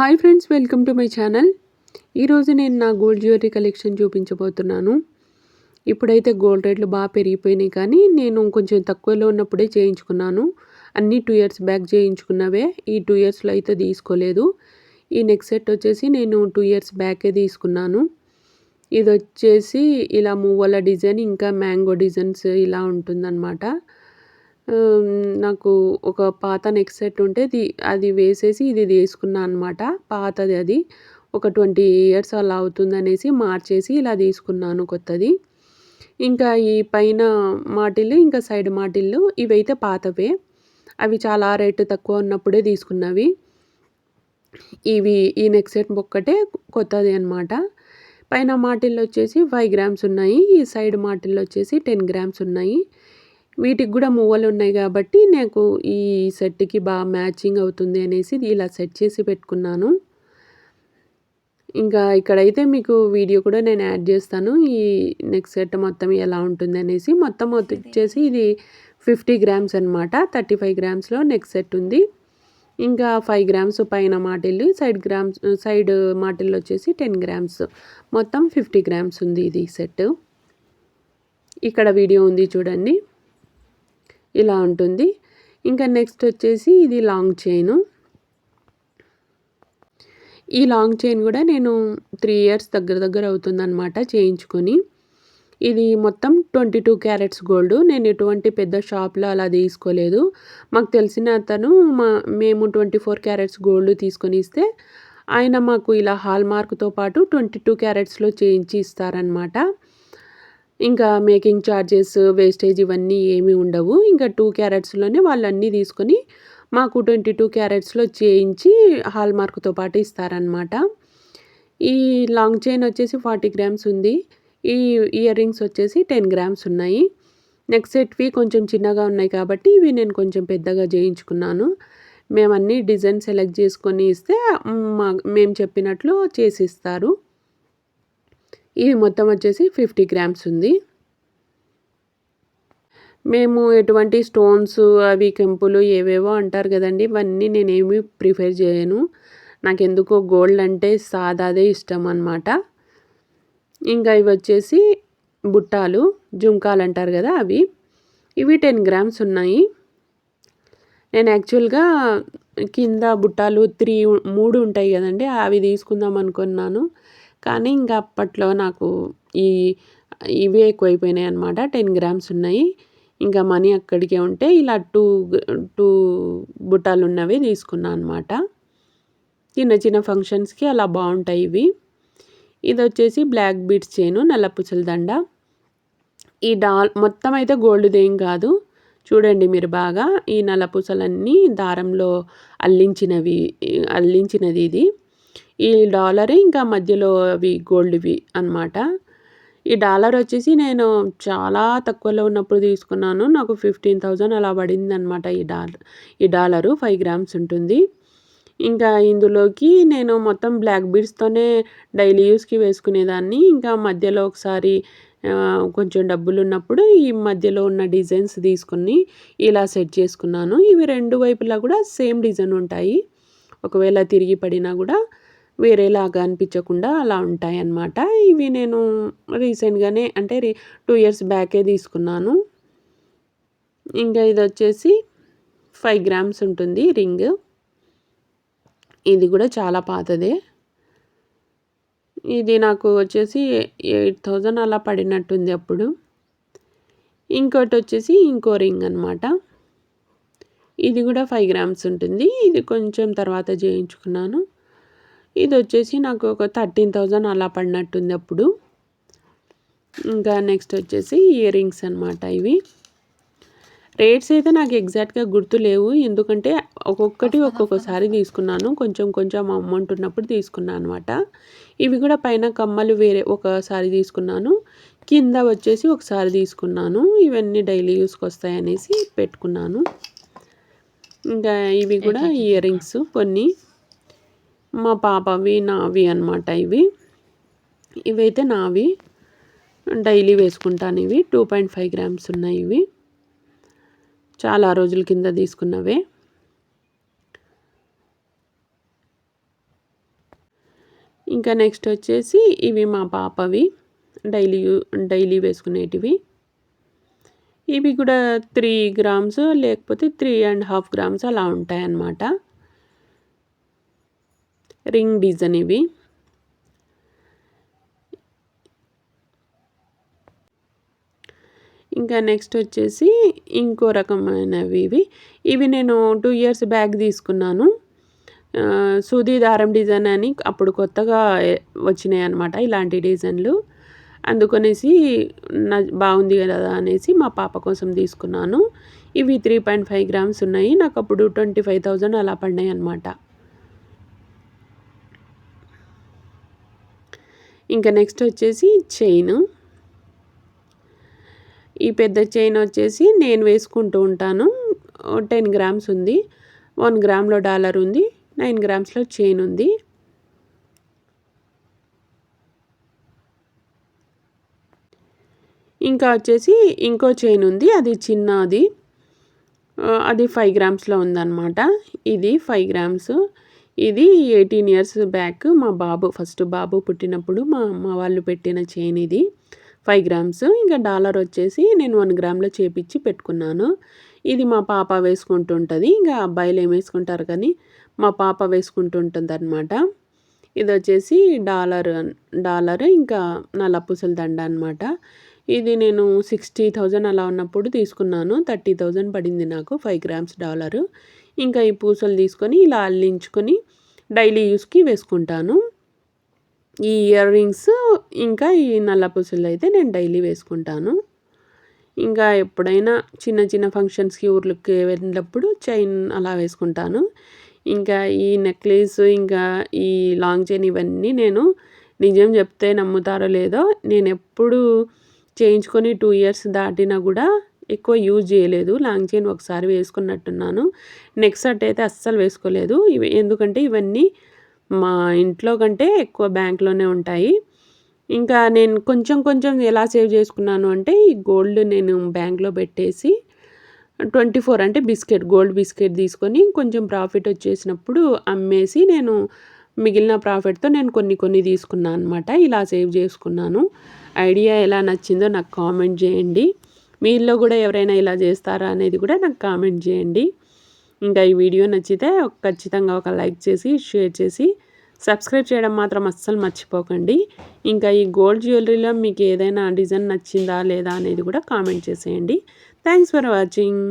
Hi friends, welcome to my channel. ఈరోజు నేను నా గోల్డ్ జ్యువెలరీ కలెక్షన్ చూపించబోతున్నాను. ఇప్పుడైతే గోల్డ్ రేట్లు బాగా పెరిగిపోయినాయి, కానీ నేను కొంచెం తక్కువలో ఉన్నప్పుడే చేయించుకున్నాను. అన్నీ 2 ఇయర్స్ బ్యాక్ చేయించుకున్నవే. ఈ 2 ఇయర్స్లో అయితే తీసుకోలేదు. ఈ నెక్ సెట్ వచ్చేసి నేను 2 ఇయర్స్ బ్యాకే తీసుకున్నాను. ఇది వచ్చేసి ఇలా మువ్వల డిజైన్, ఇంకా మ్యాంగో డిజైన్స్ ఇలా ఉంటుందన్నమాట. నాకు ఒక పాత నెక్ సెట్ ఉంటే అది వేసేసి ఇది తీసుకున్నా అనమాట. పాతది అది. ఒక 20 ఇయర్స్ అలా అవుతుందనేసి మార్చేసి ఇలా తీసుకున్నాను కొత్తది. ఇంకా ఈ పైన మాటిల్లు, ఇంకా సైడ్ మాటిల్లు ఇవైతే పాతవే. అవి చాలా రేటు తక్కువ ఉన్నప్పుడే తీసుకున్నవి. ఈ నెక్ సెట్ ఒక్కటే కొత్తది అనమాట. పైన మాటిల్లు వచ్చేసి 5 గ్రామ్స్ ఉన్నాయి. ఈ సైడ్ మాటిల్లు వచ్చేసి 10 గ్రామ్స్ ఉన్నాయి. వీటికి కూడా మువ్వలు ఉన్నాయి కాబట్టి నాకు ఈ సెట్‌కి బాగా మ్యాచింగ్ అవుతుంది అనేసి ఇలా సెట్ చేసి పెట్టుకున్నాను. ఇంకా ఇక్కడైతే మీకు వీడియో కూడా నేను యాడ్ చేస్తాను. ఈ నెక్ సెట్ మొత్తం ఎలా ఉంటుంది అనేసి. మొత్తం వచ్చేసి ఇది 50 గ్రామ్స్ అనమాట. 35 గ్రామ్స్‌లో నెక్ సెట్ ఉంది. ఇంకా 5 గ్రామ్స్ పైన మాటిల్లు, సైడ్ మాటిల్లు వచ్చేసి 10 గ్రామ్స్. మొత్తం 50 గ్రామ్స్ ఉంది ఇది సెట్. ఇక్కడ వీడియో ఉంది చూడండి. ఇలా ఉంటుంది. ఇంకా నెక్స్ట్ వచ్చేసి ఇది లాంగ్ చైను. ఈ లాంగ్ చైన్ కూడా నేను 3 ఇయర్స్ దగ్గర అవుతుందన్నమాట చేయించుకొని. ఇది మొత్తం 22 క్యారెట్స్ గోల్డ్. నేను ఎటువంటి పెద్ద షాప్లో అలా తీసుకోలేదు. మాకు తెలిసిన అతను మేము 24 క్యారెట్స్ గోల్డ్ తీసుకొని ఇస్తే ఆయన మాకు ఇలా హాల్ మార్క్తో పాటు 22 క్యారెట్స్లో చేయించి ఇస్తారనమాట. ఇంకా మేకింగ్ ఛార్జెస్, వేస్టేజ్ ఇవన్నీ ఏమీ ఉండవు. ఇంకా 2 క్యారెట్స్‌లోనే వాళ్ళు అన్నీ తీసుకొని మాకు 22 క్యారెట్స్‌లో చేయించి హాల్ మార్క్‌తో పాటు ఇస్తారనమాట. ఈ లాంగ్ చైన్ వచ్చేసి 40 గ్రామ్స్ ఉంది. ఈ ఇయర్ రింగ్స్ వచ్చేసి 10 గ్రామ్స్ ఉన్నాయి. నెక్ సెట్‌వి కొంచెం చిన్నగా ఉన్నాయి కాబట్టి ఇవి నేను కొంచెం పెద్దగా చేయించుకున్నాను. మేమన్నీ డిజైన్ సెలెక్ట్ చేసుకొని ఇస్తే మేము చెప్పినట్లు చేసిస్తారు. ఇది మొత్తం వచ్చేసి 50 గ్రామ్స్ ఉంది. మేము ఎటువంటి స్టోన్స్ అవి కెంపులు ఏవేవో అంటారు కదండి, ఇవన్నీ నేనేమి ప్రిఫర్ చేయను. నాకెందుకో గోల్డ్ అంటే సాదాదే ఇష్టం అనమాట. ఇంకా ఇవి వచ్చేసి బుట్టాలు, జుంకాలు అంటారు కదా అవి. ఇవి 10 గ్రామ్స్ ఉన్నాయి. నేను యాక్చువల్గా కింద బుట్టాలు 3 ఉంటాయి కదండి, అవి తీసుకుందాం అనుకున్నాను. కానీ ఇంకా అప్పట్లో నాకు ఇవే ఎక్కువైపోయినాయి అనమాట. 10 గ్రామ్స్ ఉన్నాయి. ఇంకా మనీ అక్కడికే ఉంటే ఇలా 2 బుట్టాలు ఉన్నవి తీసుకున్నా అనమాట. చిన్న ఫంక్షన్స్‌కి అలా బాగుంటాయి ఇవి. ఇది వచ్చేసి బ్లాక్ బీడ్స్ చైను, నల్లపూసల దండ. ఈ మొత్తం అయితే గోల్డ్‌దేం కాదు. చూడండి మీరు బాగా, ఈ నల్లపూసలన్నీ దారంలో అల్లించినది ఇది. ఈ డాలర్ ఇంకా మధ్యలో అవి గోల్డ్‌వి అనమాట. ఈ డాలర్ వచ్చేసి నేను చాలా తక్కువలో ఉన్నప్పుడు తీసుకున్నాను. నాకు 15,000 అలా పడిందనమాట ఈ డాలరు. 5 గ్రామ్స్ ఉంటుంది. ఇంకా ఇందులోకి నేను మొత్తం బ్లాక్ బీడ్స్తోనే డైలీ యూస్‌కి వేసుకునేదాన్ని. ఇంకా మధ్యలో ఒకసారి కొంచెం డబ్బులున్నప్పుడు ఈ మధ్యలో ఉన్న డిజైన్స్ తీసుకొని ఇలా సెట్ చేసుకున్నాను. ఇవి 2 వైపులా కూడా సేమ్ డిజైన్ ఉంటాయి. ఒకవేళ తిరిగి పడినా కూడా వేరేలాగా అనిపించకుండా అలా ఉంటాయన్నమాట. ఇవి నేను రీసెంట్‌గానే అంటే 2 ఇయర్స్ బ్యాకే తీసుకున్నాను. ఇంకా ఇది వచ్చేసి 5 గ్రామ్స్ ఉంటుంది రింగ్. ఇది కూడా చాలా పాతదే. ఇది నాకు వచ్చేసి 8,000 అలా పడినట్టుంది అప్పుడు. ఇంకోటి వచ్చేసి ఇంకో రింగ్ అనమాట. ఇది కూడా 5 గ్రామ్స్ ఉంటుంది. ఇది కొంచెం తర్వాత చేయించుకున్నాను. ఇది వచ్చేసి నాకు ఒక 13,000 అలా పడినట్టుంది అప్పుడు. ఇంకా నెక్స్ట్ వచ్చేసి ఇయర్ రింగ్స్ అనమాట. ఇవి రేట్స్ అయితే నాకు ఎగ్జాక్ట్‌గా గుర్తు లేవు. ఎందుకంటే ఒక్కొక్కసారి తీసుకున్నాను. కొంచెం అమౌంట్ ఉన్నప్పుడు తీసుకున్నాను అనమాట. ఇవి కూడా పైన కమ్మలు వేరే ఒకసారి తీసుకున్నాను. కింద వచ్చేసి ఒకసారి తీసుకున్నాను. ఇవన్నీ డైలీ యూస్‌కి వస్తాయనేసి పెట్టుకున్నాను. ఇంకా ఇవి కూడా ఇయర్ రింగ్స్ కొన్ని మా పాపవి, నావి అనమాట ఇవి. ఇవైతే నావి, డైలీ వేసుకుంటాను ఇవి. 2.5 గ్రామ్స్ ఉన్నాయి ఇవి. చాలా రోజుల కింద తీసుకున్నవే. ఇంకా నెక్స్ట్ వచ్చేసి ఇవి మా పాపవి డైలీ వేసుకునేటివి. ఇవి కూడా 3 గ్రామ్స్ లేకపోతే 3.5 గ్రామ్స్ అలా ఉంటాయన్నమాట. రింగ్ డిజైన్ ఇవి. ఇంకా నెక్స్ట్ వచ్చేసి ఇంకో రకమైనవి ఇవి నేను 2 ఇయర్స్ బ్యాక్ తీసుకున్నాను. సూది దారం డిజైన్ అని అప్పుడు కొత్తగా వచ్చినాయి అన్నమాట ఇలాంటి డిజైన్లు. అందుకనేసి బాగుంది కదా అనేసి మా పాప కోసం తీసుకున్నాను. ఇవి 3.5 గ్రామ్స్ ఉన్నాయి. నాకు అప్పుడు 25,000 అలా పడినాయి అన్నమాట. ఇంకా నెక్స్ట్ వచ్చేసి చైను. ఈ పెద్ద చైన్ వచ్చేసి నేను వేసుకుంటూ ఉంటాను. 10 గ్రామ్స్ ఉంది. 1 గ్రామ్లో డాలర్ ఉంది. 9 గ్రామ్స్లో చైన్ ఉంది. ఇంకా వచ్చేసి ఇంకో చైన్ ఉంది. అది చిన్నది. అది 5 గ్రామ్స్లో ఉందన్నమాట. ఇది 5 గ్రామ్స్. ఇది 18 ఇయర్స్ బ్యాక్ ఫస్ట్ బాబు పుట్టినప్పుడు మా అమ్మ వాళ్ళు పెట్టిన చైన్ ఇది. 5 గ్రామ్స్. ఇంకా డాలర్ వచ్చేసి నేను 1 గ్రామ్లో చేపించి పెట్టుకున్నాను. ఇది మా పాప వేసుకుంటుంటుంది. ఇంకా అబ్బాయిలు ఏం వేసుకుంటారు కానీ మా పాప వేసుకుంటుంటుందన్నమాట. ఇది వచ్చేసి డాలర్ ఇంకా నల్లపూసల దండ అనమాట. ఇది నేను 60,000 అలా ఉన్నప్పుడు తీసుకున్నాను. 30,000 పడింది నాకు 5 గ్రామ్స్ డాలరు. ఇంకా ఈ పూసలు తీసుకొని ఇలా అల్లించుకొని డైలీ యూస్కి వేసుకుంటాను. ఈ ఇయర్ రింగ్స్ ఇంకా ఈ నల్ల పూసలు అయితే నేను డైలీ వేసుకుంటాను. ఇంకా ఎప్పుడైనా చిన్న చిన్న ఫంక్షన్స్కి ఊర్లకి వెళ్ళినప్పుడు చైన్ అలా వేసుకుంటాను. ఇంకా ఈ నెక్లెస్ ఇంకా ఈ లాంగ్ చైన్ ఇవన్నీ నేను నిజం చెప్తే నమ్ముతారో లేదో నేను ఎప్పుడు చేయించుకొని 2 ఇయర్స్ దాటినా కూడా ఎక్కువ యూజ్ చేయలేదు. లాంగ్ చైన్ ఒకసారి వేసుకున్నట్టున్నాను. నెక్ సెట్ అయితే అస్సలు వేసుకోలేదు. ఎందుకంటే ఇవన్నీ మా ఇంట్లో కంటే ఎక్కువ బ్యాంక్లోనే ఉంటాయి. ఇంకా నేను కొంచెం ఎలా సేవ్ చేసుకున్నాను అంటే ఈ గోల్డ్ నేను బ్యాంక్లో పెట్టేసి 24 అంటే గోల్డ్ బిస్కెట్ తీసుకొని కొంచెం ప్రాఫిట్ వచ్చేసినప్పుడు అమ్మేసి నేను మిగిలిన ప్రాఫిట్తో నేను కొన్ని తీసుకున్నాను అనమాట. ఇలా సేవ్ చేసుకున్నాను. ఐడియా ఎలా నచ్చిందో నాకు కామెంట్ చేయండి. మీలో కూడా ఎవరైనా ఇలా చేస్తారా అనేది కూడా నాకు కామెంట్ చేయండి. ఇంకా ఈ వీడియో నచ్చితే ఖచ్చితంగా ఒక లైక్ చేసి షేర్ చేసి సబ్స్క్రైబ్ చేయడం మాత్రం అస్సలు మర్చిపోకండి. ఇంకా ఈ గోల్డ్ జ్యువెలరీలో మీకు ఏదైనా డిజైన్ నచ్చిందా లేదా అనేది కూడా కామెంట్ చేసేయండి. Thanks for watching.